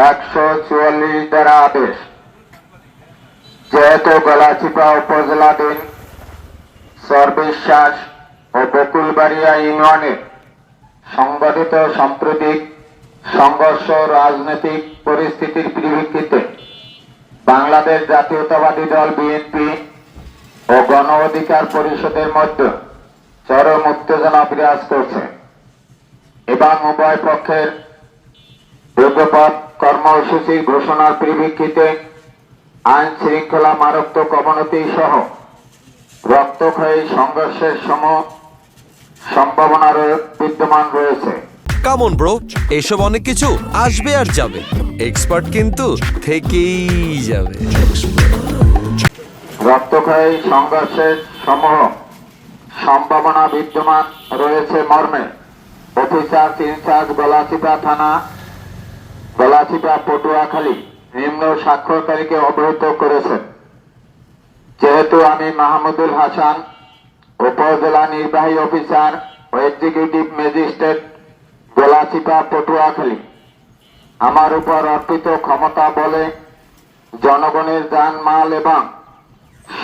144 দ্বারা আদেশ। যেহেতু গলাচিপা উপজেলাধীন চরবিশ্বাস ও বকুলবাড়িয়া ইউনিয়নের সংঘটিত সাম্প্রতিক সংঘর্ষ রাজনৈতিক পরিস্থিতির পরিপ্রেক্ষিতে বাংলাদেশ জাতীয়তাবাদী দল বিএনপি ও গণ অধিকার পরিষদের মধ্যে চরম উত্তেজনা বিরাজ করছে এবং উভয় পক্ষের যুগপৎ কর্মসূচি ঘোষণার পরিপ্রেক্ষিতে আইন শৃঙ্খলা মারাত্মক অবনতি সহ রক্তক্ষয়ী সংঘর্ষের সম্ভাবনা বিদ্যমান রয়েছে। কামন ব্রো, এসব অনেক কিছু আসবে আর যাবে, এক্সপার্ট কিন্তু থেকেই যাবে। রক্তক্ষয়ী সংঘর্ষের সম্ভাবনা বিদ্যমান রয়েছে মর্মে অফিসার ইনচার্জ গলাচিপা থানা গলাচিপা পটুয়াখালী নিম্ন স্বাক্ষরকারীকে অবহিত করেছেন। যেহেতু আমি মাহমুদুল হাসান, উপজেলা নির্বাহী অফিসার ও এক্সিকিউটিভ ম্যাজিস্ট্রেট গলাচিপা পটুয়াখালী, আমার উপর অর্পিত ক্ষমতা বলে জনগণের জানমাল এবং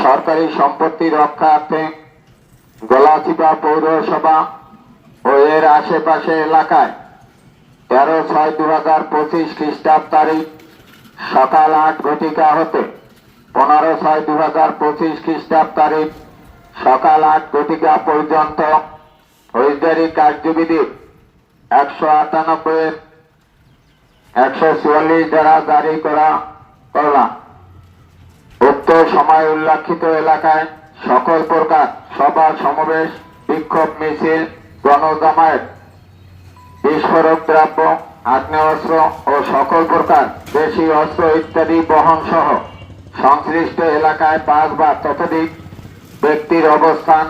সরকারি সম্পত্তি রক্ষার্থে গলাচিপা পৌরসভা ও এর আশেপাশে এলাকায় 13/6/2025 খ্রিস্টাব্দ তারিখ সকাল 8 ঘটিকা হতে 15/6/2025 খ্রিস্টাব্দ তারিখ সকাল 8 ঘটিকা পর্যন্ত ফৌজদারি কার্যবিধির 198 144 দ্বারা জারি করলাম। উক্ত সময় উল্লেখিত এলাকায় সকল প্রকার সভা সমাবেশ, বিক্ষোভ মিছিল, গণজামায়াত, বিস্ফোরক দ্রব্য, আগ্নেয়াস্ত্র ও সকল প্রকার দেশীয় অস্ত্র ইত্যাদি বহন সহ সংশ্লিষ্ট এলাকায় 5 বা ততোধিক ব্যক্তির অবস্থান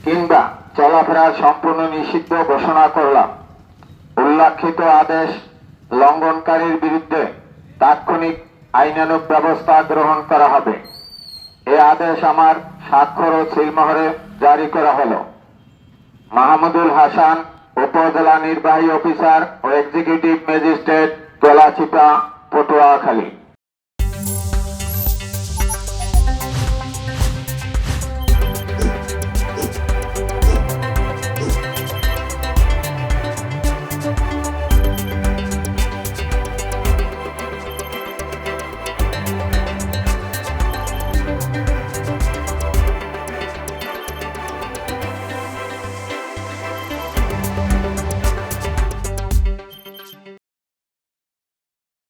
কিংবা চলাফেরা সম্পূর্ণ নিষিদ্ধ ঘোষণা করলাম। উল্লেখিত আদেশ লঙ্ঘনকারীর বিরুদ্ধে তাৎক্ষণিক আইনানুগ ব্যবস্থা গ্রহণ করা হবে। এই আদেশ আমার স্বাক্ষর ও সিলমোহরে জারি করা হলো। মাহমুদুল হাসান, উপজেলা নির্বাহী অফিসার ও এক্সিকিউটিভ ম্যাজিস্ট্রেট, গলাচিপা, পটুয়াখালী।